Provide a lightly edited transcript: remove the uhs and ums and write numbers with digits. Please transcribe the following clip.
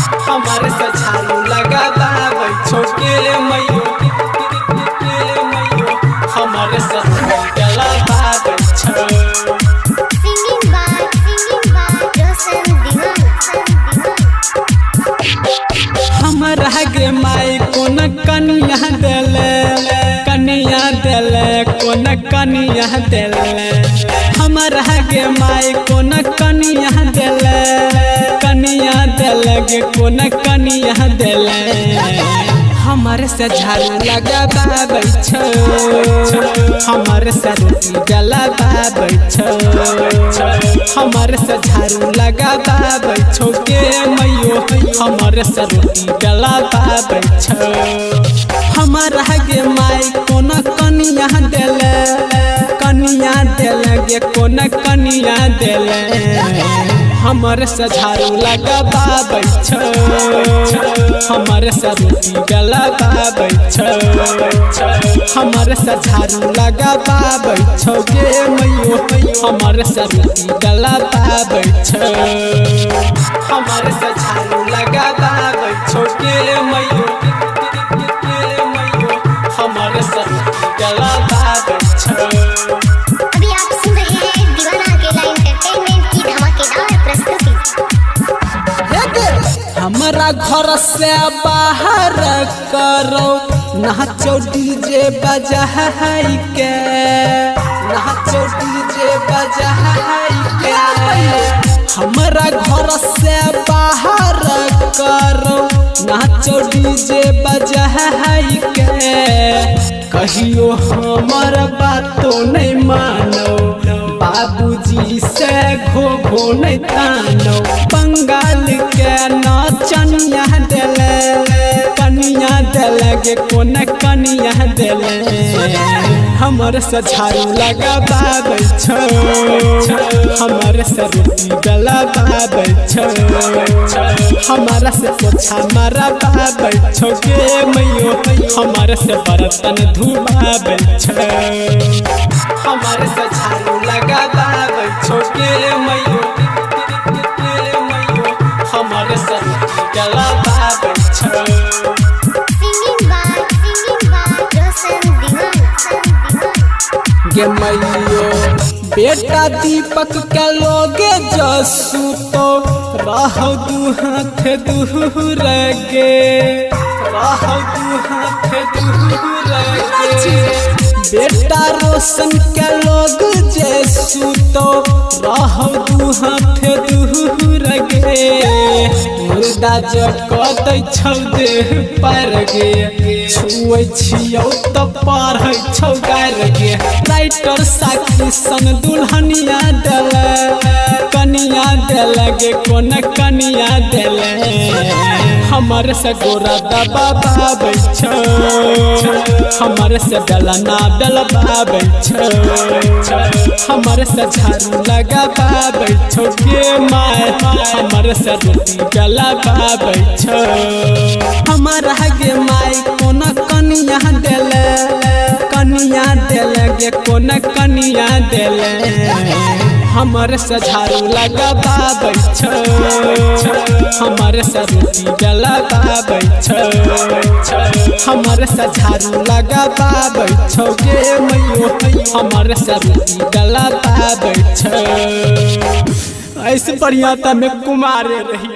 हमारे से झाड़ू लगाता बैठो के मैयो हमारे से गलाता बैठो। Singing by Roshan Diwan. हमारा गे माई कोन कनिया देले कोन कनिया देले हमारा गे माई कोन कनिया देले गे कोन कनिया देले हमारे से झाड़ू लगाता बैठो हमारे से रोटी जलाता बैठो हमारे से झाड़ू लगाता बैठो के मैयो हमारे से रोटी जलाता बैठो। हमारा गे माई कोन कनिया देले गे कोन कनिया देले हमारे से झाड़ू लगाता बैठो हमारे से रोटी जलाता बैठो हमारे से झाड़ू लगाता बैठो गे मैयो हमारे से रोटी जलाता बैठो हमारे से झाड़ू लगाता बैठो गे मैयो हमारे से रोटी जलाता बैठो। अभी आप सुन रहे हैं दीवाना अकेला एंटरटेनमेंट की धमाकेदार प्रस्तुति। हमारा घर से बाहर करो नाचो डीजे बजा के नाचो डीजे बजा के हमारा घर से बाहर करो नाचो डीजे बजा के कहियो हमार बातों नहीं मानो बाबूजी से घो नहीं तानो बंगाल के नाचनिया देले गे कोन कनिया देले हमारे से झाड़ू लगाता बैठो हमारे से रोटी जलाता बैठो हमारा से पोछा मारता बैठो गे मैयो हमारे से बर्तन धुआ बैठो हमारे से झाड़ू लगाता बैठो गे मैयो हमारे से रोटी जलाता बैठो। Singing by Roshan Diwan. गे मैयो बेटा दीपक के लोगे जसू तो रहो दू हाथ दूर गे रहो दू हाथ दूर गे बेटा रोशन के लोग जसू तो रहो दू हाथ दूर गे मुर्दा जकत छौ देह पर गे छुए छियौ त पार छौ गार गे राइटर साक्षी सन दुल्हनिया देले गे कोन कनिया देले हमारे से गोरा दबा बैठो हमारे से डलना डलबा बैठो हमारे से झाड़ू लगाता बैठो गे माय हमारे से रोटी जलाता बैठो हमारा गे माई कोन कनिया देले गे कोन कनिया देले हमारे से झाड़ू लगाता बैठो हमारे से रोटी जलाता बैठो हमारे से झाड़ू लगाता बैठो गे मैयो हमारे से रोटी जलाता बैठो। ऐसे बढ़िया में कुमारे रही।